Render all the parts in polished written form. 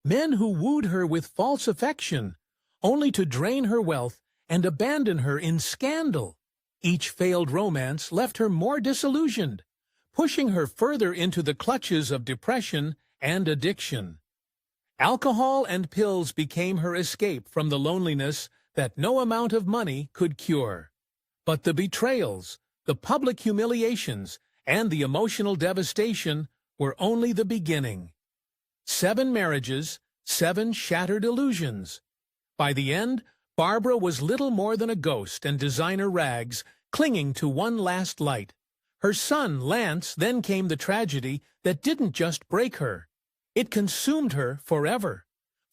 Men who wooed her with false affection, only to drain her wealth and abandon her in scandal. Each failed romance left her more disillusioned, pushing her further into the clutches of depression and addiction. Alcohol and pills became her escape from the loneliness that no amount of money could cure. But the betrayals, the public humiliations, and the emotional devastation were only the beginning. 7 marriages, 7 shattered illusions. By the end, Barbara was little more than a ghost in designer rags, clinging to one last light. Her son, Lance, then came the tragedy that didn't just break her. It consumed her forever.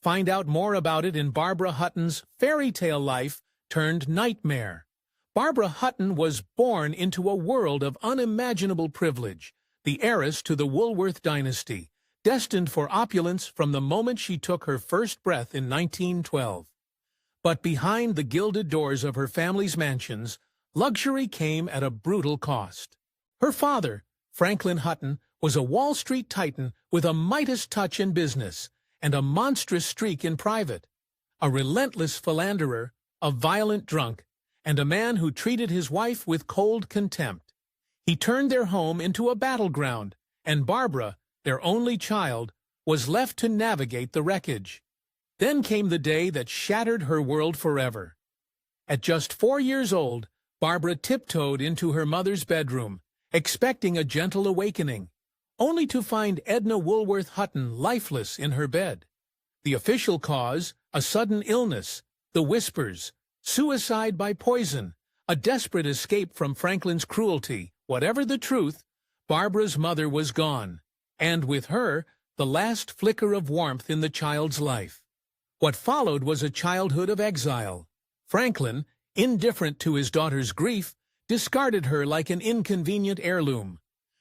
Find out more about it in Barbara Hutton's fairy tale life turned nightmare. Barbara Hutton was born into a world of unimaginable privilege, the heiress to the Woolworth dynasty, destined for opulence from the moment she took her first breath in 1912. But behind the gilded doors of her family's mansions, luxury came at a brutal cost. Her father, Franklin Hutton, was a Wall Street titan with a Midas touch in business and a monstrous streak in private, a relentless philanderer, a violent drunk, and a man who treated his wife with cold contempt. He turned their home into a battleground, and Barbara, their only child, was left to navigate the wreckage. Then came the day that shattered her world forever. At just 4 years old, Barbara tiptoed into her mother's bedroom, expecting a gentle awakening, only to find Edna Woolworth Hutton lifeless in her bed. The official cause, a sudden illness, the whispers, suicide by poison, a desperate escape from Franklin's cruelty. Whatever the truth, Barbara's mother was gone, and with her, the last flicker of warmth in the child's life. What followed was a childhood of exile. Franklin, indifferent to his daughter's grief, discarded her like an inconvenient heirloom,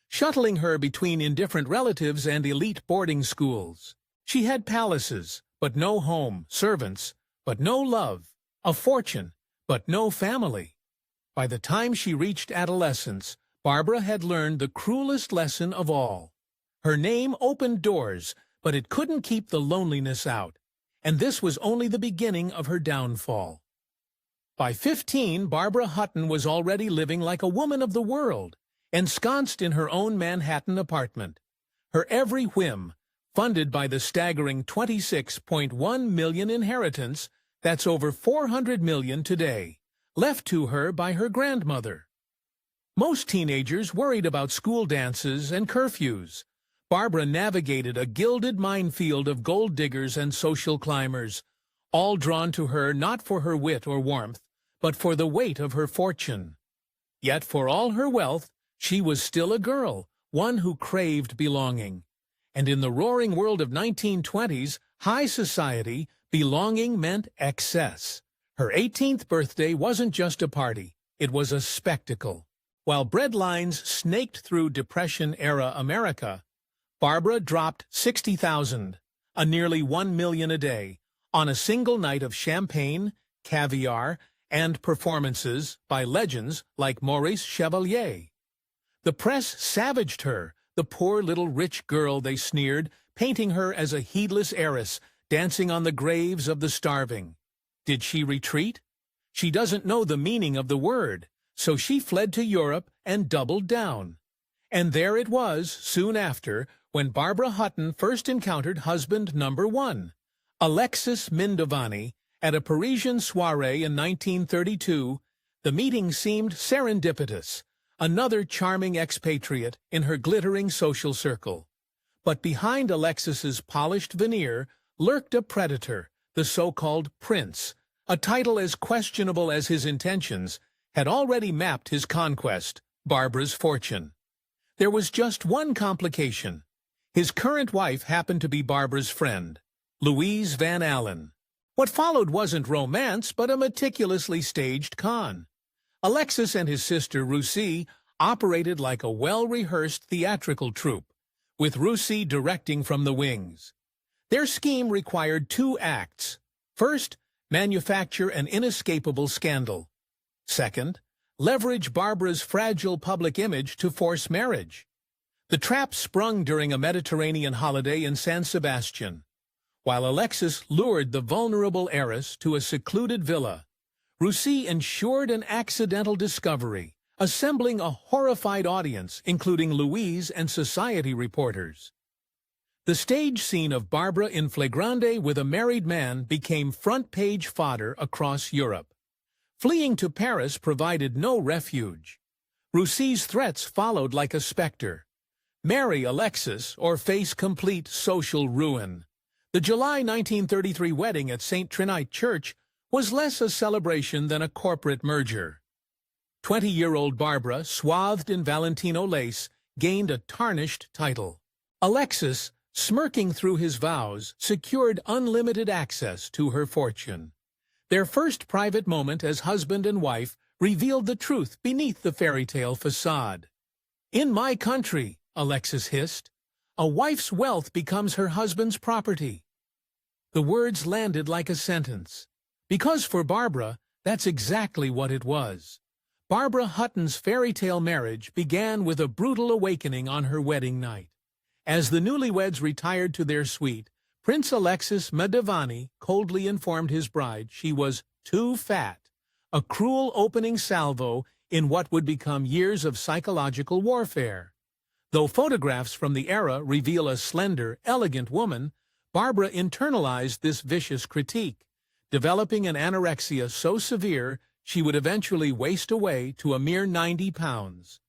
shuttling her between indifferent relatives and elite boarding schools. She had palaces, but no home, servants, but no love, a fortune, but no family. By the time she reached adolescence, Barbara had learned the cruelest lesson of all. Her name opened doors, but it couldn't keep the loneliness out, and this was only the beginning of her downfall. By 15, Barbara Hutton was already living like a woman of the world, ensconced in her own Manhattan apartment. Her every whim, funded by the staggering $26.1 million inheritance, that's over $400 million today, left to her by her grandmother. Most teenagers worried about school dances and curfews. Barbara navigated a gilded minefield of gold diggers and social climbers, all drawn to her not for her wit or warmth, but for the weight of her fortune. Yet for all her wealth, she was still a girl, one who craved belonging. And in the roaring world of 1920s, high society, belonging meant excess. Her 18th birthday wasn't just a party, it was a spectacle. While breadlines snaked through Depression-era America, Barbara dropped $60,000, a nearly $1 million a day, on a single night of champagne, caviar, and performances by legends like Maurice Chevalier. The press savaged her, the poor little rich girl, they sneered, painting her as a heedless heiress, dancing on the graves of the starving. Did she retreat? She doesn't know the meaning of the word, so she fled to Europe and doubled down. And there it was, soon after, when Barbara Hutton first encountered husband number 1, Alexis Mindovani, at a Parisian soirée in 1932. The meeting seemed serendipitous, another charming expatriate in her glittering social circle. But behind Alexis's polished veneer lurked a predator, the so-called prince. A title as questionable as his intentions had already mapped his conquest, Barbara's fortune. There was just one complication. His current wife happened to be Barbara's friend, Louise Van Allen. What followed wasn't romance, but a meticulously staged con. Alexis and his sister Russie operated like a well-rehearsed theatrical troupe, with Russie directing from the wings. Their scheme required 2 acts. First, manufacture an inescapable scandal. Second, leverage Barbara's fragile public image to force marriage. The trap sprung during a Mediterranean holiday in San Sebastian. while Alexis lured the vulnerable heiress to a secluded villa. Russie ensured an accidental discovery, assembling a horrified audience, including Louise and society reporters. The stage scene of Barbara in flagrante with a married man became front-page fodder across Europe. Fleeing to Paris provided no refuge. Russie's threats followed like a specter. Marry Alexis or face complete social ruin. The July 1933 wedding at St. Trinite Church was less a celebration than a corporate merger. 20-year-old Barbara, swathed in Valentino lace, gained a tarnished title. Alexis, smirking through his vows, secured unlimited access to her fortune. Their first private moment as husband and wife revealed the truth beneath the fairy tale facade. "In my country," Alexis hissed, "a wife's wealth becomes her husband's property." The words landed like a sentence. Because for Barbara, that's exactly what it was. Barbara Hutton's fairy tale marriage began with a brutal awakening on her wedding night. As the newlyweds retired to their suite, Prince Alexis Madavani coldly informed his bride she was too fat, a cruel opening salvo in what would become years of psychological warfare. Though photographs from the era reveal a slender, elegant woman, Barbara internalized this vicious critique, developing an anorexia so severe she would eventually waste away to a mere 90 pounds.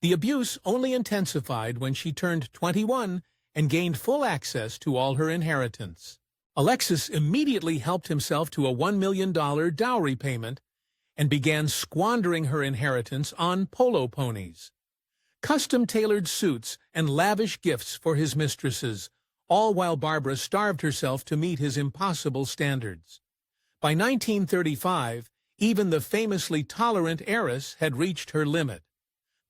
The abuse only intensified when she turned 21 and gained full access to all her inheritance. Alexis immediately helped himself to a $1 million dowry payment and began squandering her inheritance on polo ponies. Custom-tailored suits and lavish gifts for his mistresses, all while Barbara starved herself to meet his impossible standards. By 1935, even the famously tolerant heiress had reached her limit.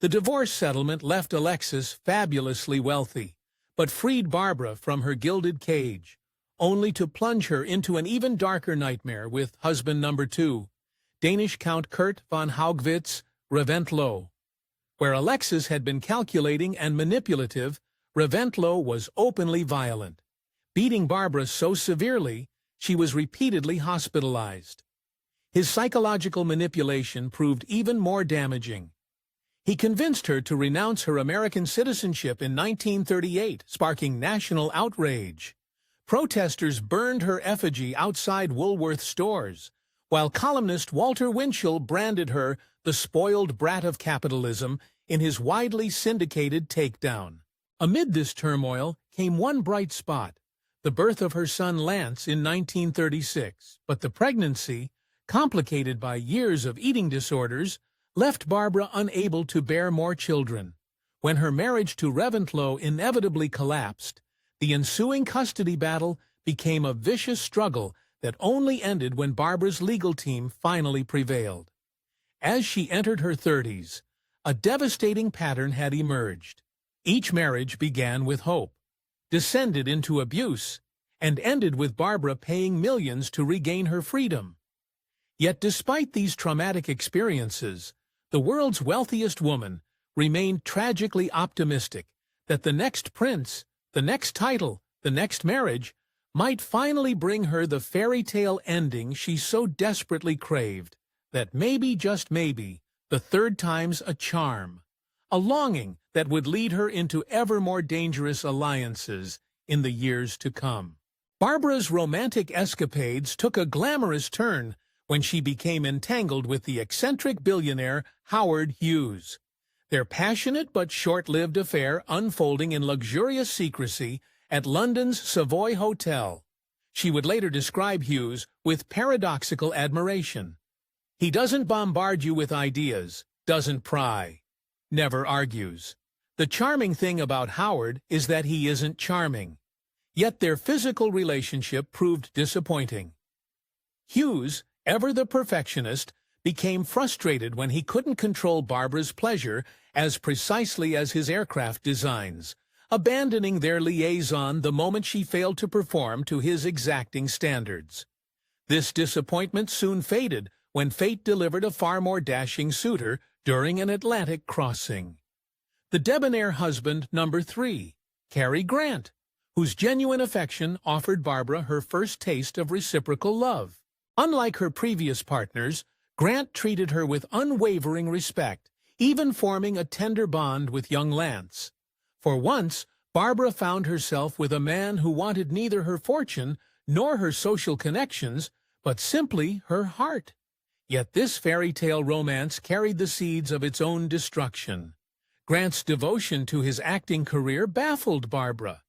The divorce settlement left Alexis fabulously wealthy, but freed Barbara from her gilded cage, only to plunge her into an even darker nightmare with husband number 2, Danish Count Kurt von Haugwitz Reventlow. Where Alexis had been calculating and manipulative, Reventlow was openly violent, beating Barbara so severely she was repeatedly hospitalized. His psychological manipulation proved even more damaging. He convinced her to renounce her American citizenship in 1938, sparking national outrage. Protesters burned her effigy outside Woolworth stores, while columnist Walter Winchell branded her the spoiled brat of capitalism in his widely syndicated takedown. Amid this turmoil came one bright spot, the birth of her son Lance in 1936, but the pregnancy, complicated by years of eating disorders, left Barbara unable to bear more children. When her marriage to Reventlow inevitably collapsed, the ensuing custody battle became a vicious struggle that only ended when Barbara's legal team finally prevailed. As she entered her 30s, a devastating pattern had emerged. Each marriage began with hope, descended into abuse, and ended with Barbara paying millions to regain her freedom. Yet despite these traumatic experiences, the world's wealthiest woman remained tragically optimistic that the next prince, the next title, the next marriage might finally bring her the fairy tale ending she so desperately craved, that maybe, just maybe, the third time's a charm, a longing that would lead her into ever more dangerous alliances in the years to come. Barbara's romantic escapades took a glamorous turn when she became entangled with the eccentric billionaire Howard Hughes. Their passionate but short-lived affair unfolding in luxurious secrecy at London's Savoy Hotel. She would later describe Hughes with paradoxical admiration. "He doesn't bombard you with ideas, doesn't pry, never argues. The charming thing about Howard is that he isn't charming." Yet their physical relationship proved disappointing. Hughes, ever the perfectionist, became frustrated when he couldn't control Barbara's pleasure as precisely as his aircraft designs, abandoning their liaison the moment she failed to perform to his exacting standards. This disappointment soon faded when fate delivered a far more dashing suitor during an Atlantic crossing. The debonair husband number 3, Cary Grant, whose genuine affection offered Barbara her first taste of reciprocal love. Unlike her previous partners, Grant treated her with unwavering respect, even forming a tender bond with young Lance. For once, Barbara found herself with a man who wanted neither her fortune nor her social connections, but simply her heart. Yet this fairy tale romance carried the seeds of its own destruction. Grant's devotion to his acting career baffled Barbara.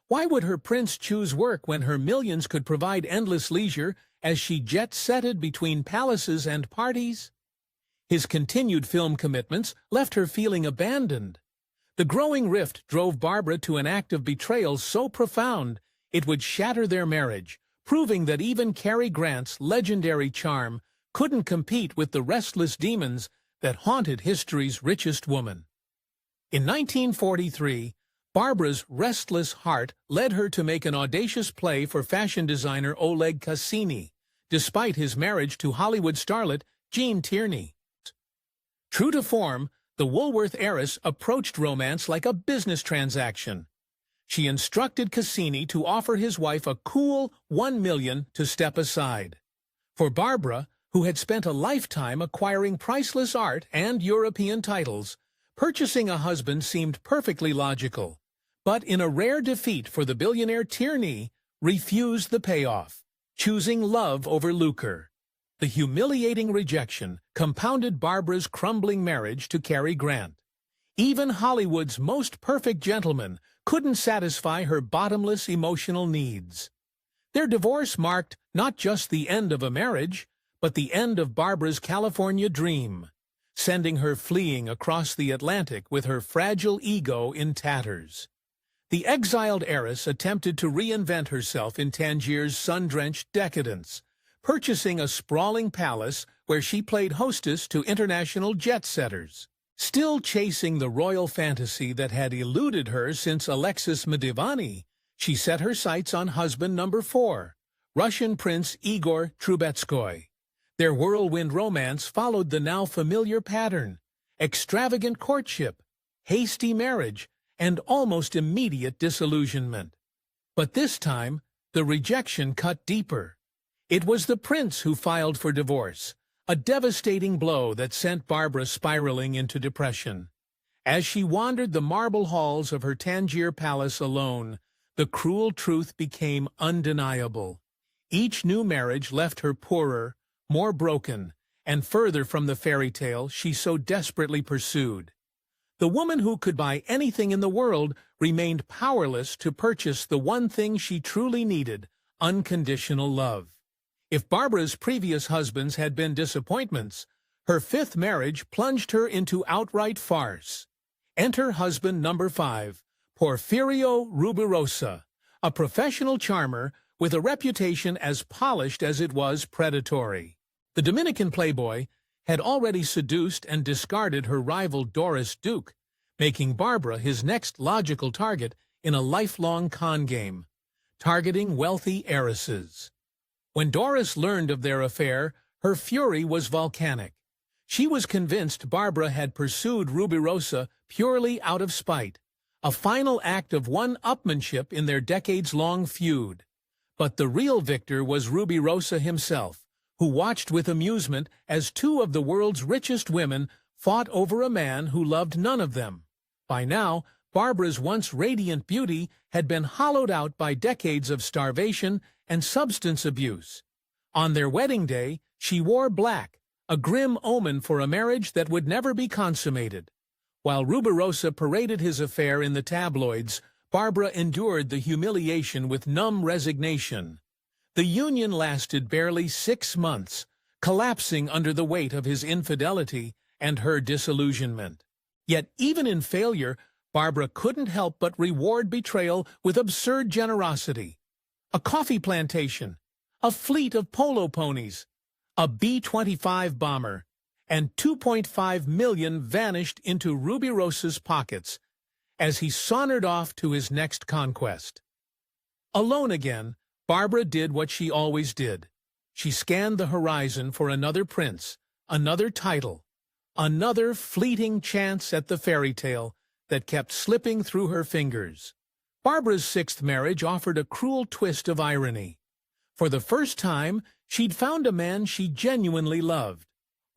Why would her prince choose work when her millions could provide endless leisure as she jet-setted between palaces and parties? His continued film commitments left her feeling abandoned. The growing rift drove Barbara to an act of betrayal so profound it would shatter their marriage, proving that even Cary Grant's legendary charm couldn't compete with the restless demons that haunted history's richest woman. In 1943, Barbara's restless heart led her to make an audacious play for fashion designer Oleg Cassini, despite his marriage to Hollywood starlet Jean Tierney. True to form, the Woolworth heiress approached romance like a business transaction. She instructed Cassini to offer his wife a cool $1 million to step aside. For Barbara, who had spent a lifetime acquiring priceless art and European titles, purchasing a husband seemed perfectly logical. But in a rare defeat for the billionaire Tierney, refused the payoff, choosing love over lucre. The humiliating rejection compounded Barbara's crumbling marriage to Cary Grant. Even Hollywood's most perfect gentleman couldn't satisfy her bottomless emotional needs. Their divorce marked not just the end of a marriage, but the end of Barbara's California dream, sending her fleeing across the Atlantic with her fragile ego in tatters. The exiled heiress attempted to reinvent herself in Tangier's sun-drenched decadence, purchasing a sprawling palace where she played hostess to international jet-setters. Still chasing the royal fantasy that had eluded her since Alexis Mdivani, she set her sights on husband number 4, Russian Prince Igor Trubetskoy. Their whirlwind romance followed the now familiar pattern: extravagant courtship, hasty marriage, and almost immediate disillusionment. But this time, the rejection cut deeper. It was the prince who filed for divorce, a devastating blow that sent Barbara spiraling into depression. As she wandered the marble halls of her Tangier palace alone, the cruel truth became undeniable. Each new marriage left her poorer, more broken, and further from the fairy tale she so desperately pursued. The woman who could buy anything in the world remained powerless to purchase the one thing she truly needed: unconditional love. If Barbara's previous husbands had been disappointments, her 5th marriage plunged her into outright farce. Enter husband number 5, Porfirio Rubirosa, a professional charmer with a reputation as polished as it was predatory. The Dominican playboy had already seduced and discarded her rival Doris Duke, making Barbara his next logical target in a lifelong con game, targeting wealthy heiresses. When Doris learned of their affair, her fury was volcanic. She was convinced Barbara had pursued Rubirosa purely out of spite, a final act of one-upmanship in their decades-long feud. But the real victor was Rubirosa himself, who watched with amusement as 2 of the world's richest women fought over a man who loved none of them. By now, Barbara's once radiant beauty had been hollowed out by decades of starvation and substance abuse. On their wedding day, she wore black, a grim omen for a marriage that would never be consummated. While Rubirosa paraded his affair in the tabloids, Barbara endured the humiliation with numb resignation. The union lasted barely 6 months, collapsing under the weight of his infidelity and her disillusionment. Yet even in failure, Barbara couldn't help but reward betrayal with absurd generosity. A coffee plantation, a fleet of polo ponies, a B-25 bomber, and $2.5 million vanished into Rubirosa's pockets as he sauntered off to his next conquest. Alone again, Barbara did what she always did. She scanned the horizon for another prince, another title, another fleeting chance at the fairy tale that kept slipping through her fingers. Barbara's sixth marriage offered a cruel twist of irony. For the first time, she'd found a man she genuinely loved,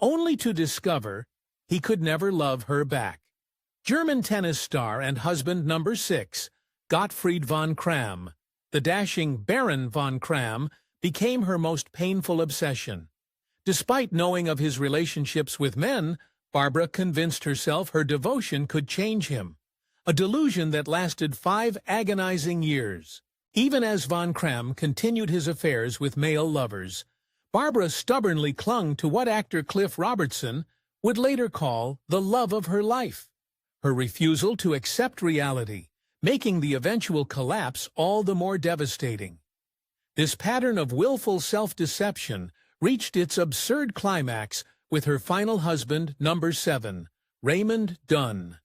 only to discover he could never love her back. German tennis star and husband number 6, Gottfried von Cramm, the dashing Baron von Cramm, became her most painful obsession. Despite knowing of his relationships with men, Barbara convinced herself her devotion could change him, a delusion that lasted 5 agonizing years. Even as von Cramm continued his affairs with male lovers, Barbara stubbornly clung to what actor Cliff Robertson would later call the love of her life. Her refusal to accept reality, making the eventual collapse all the more devastating. This pattern of willful self-deception reached its absurd climax with her final husband, number 7, Raymond Dunn.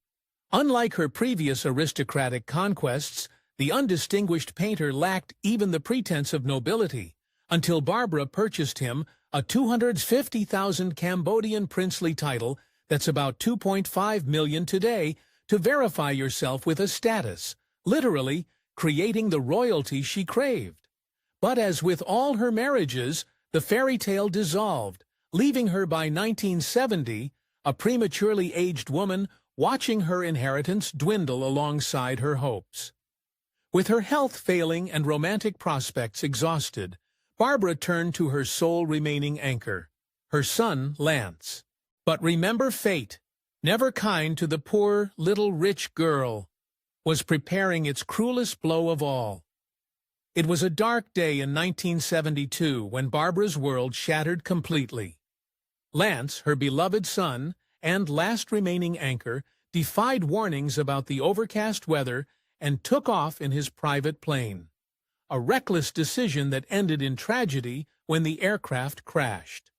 Unlike her previous aristocratic conquests, the undistinguished painter lacked even the pretense of nobility, until Barbara purchased him a 250,000 Cambodian princely title that's about 2.5 million today to verify yourself with a status, literally creating the royalty she craved. But as with all her marriages, the fairy tale dissolved, leaving her by 1970, a prematurely aged woman watching her inheritance dwindle alongside her hopes. With her health failing and romantic prospects exhausted, Barbara turned to her sole remaining anchor, her son Lance. But remember fate, never kind to the poor little rich girl, was preparing its cruelest blow of all. It was a dark day in 1972 when Barbara's world shattered completely. Lance, her beloved son, and last remaining anchor, defied warnings about the overcast weather and took off in his private plane. A reckless decision that ended in tragedy when the aircraft crashed.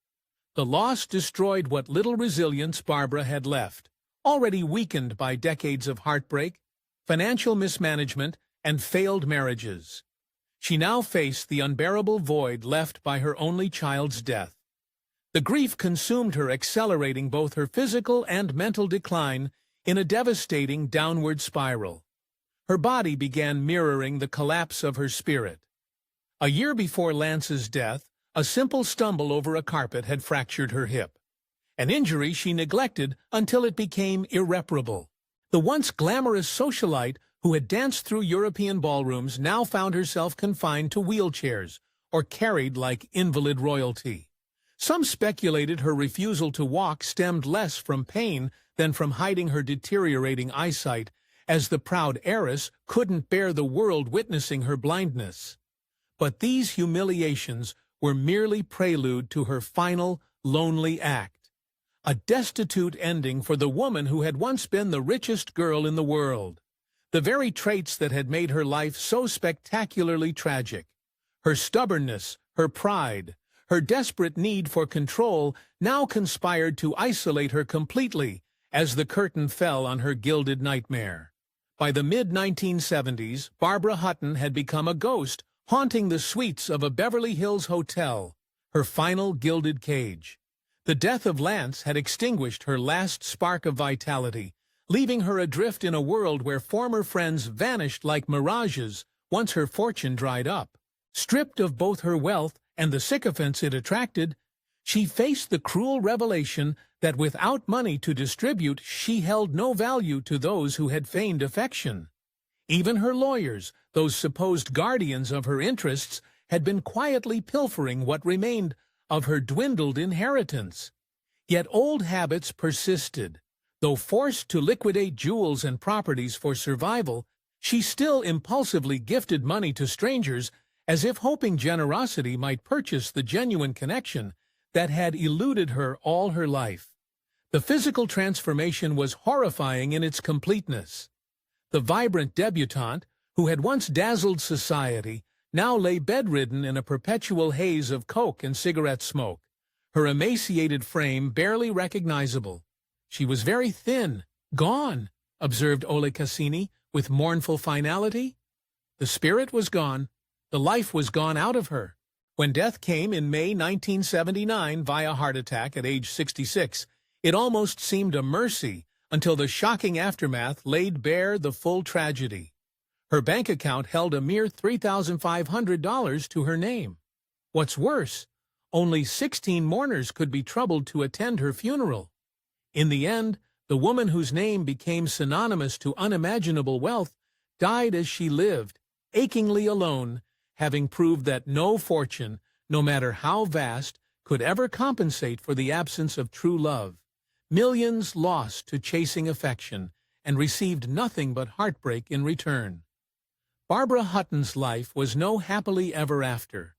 The loss destroyed what little resilience Barbara had left, already weakened by decades of heartbreak, financial mismanagement, and failed marriages. She now faced the unbearable void left by her only child's death. The grief consumed her, accelerating both her physical and mental decline in a devastating downward spiral. Her body began mirroring the collapse of her spirit. A year before Lance's death, a simple stumble over a carpet had fractured her hip, an injury she neglected until it became irreparable. The once glamorous socialite who had danced through European ballrooms now found herself confined to wheelchairs or carried like invalid royalty. Some speculated her refusal to walk stemmed less from pain than from hiding her deteriorating eyesight, as the proud heiress couldn't bear the world witnessing her blindness. But these humiliations were merely prelude to her final, lonely act, a destitute ending for the woman who had once been the richest girl in the world. The very traits that had made her life so spectacularly tragic, her stubbornness, her pride, her desperate need for control, now conspired to isolate her completely as the curtain fell on her gilded nightmare. By the mid-1970s, Barbara Hutton had become a ghost, haunting the suites of a Beverly Hills hotel, her final gilded cage. The death of Lance had extinguished her last spark of vitality, leaving her adrift in a world where former friends vanished like mirages once her fortune dried up. Stripped of both her wealth and the sycophants it attracted, she faced the cruel revelation that without money to distribute, she held no value to those who had feigned affection. Even her lawyers, those supposed guardians of her interests, had been quietly pilfering what remained of her dwindled inheritance. Yet old habits persisted. Though forced to liquidate jewels and properties for survival, she still impulsively gifted money to strangers as if hoping generosity might purchase the genuine connection that had eluded her all her life. The physical transformation was horrifying in its completeness. The vibrant debutante, who had once dazzled society, now lay bedridden in a perpetual haze of coke and cigarette smoke, her emaciated frame barely recognizable. She was very thin, gone, observed Ole Cassini with mournful finality. The spirit was gone, the life was gone out of her. When death came in May 1979 via heart attack at age 66, it almost seemed a mercy until the shocking aftermath laid bare the full tragedy. Her bank account held a mere $3,500 to her name. What's worse, only 16 mourners could be troubled to attend her funeral. In the end, the woman whose name became synonymous to unimaginable wealth died as she lived, achingly alone, having proved that no fortune, no matter how vast, could ever compensate for the absence of true love. Millions lost to chasing affection and received nothing but heartbreak in return. Barbara Hutton's life was no happily ever after.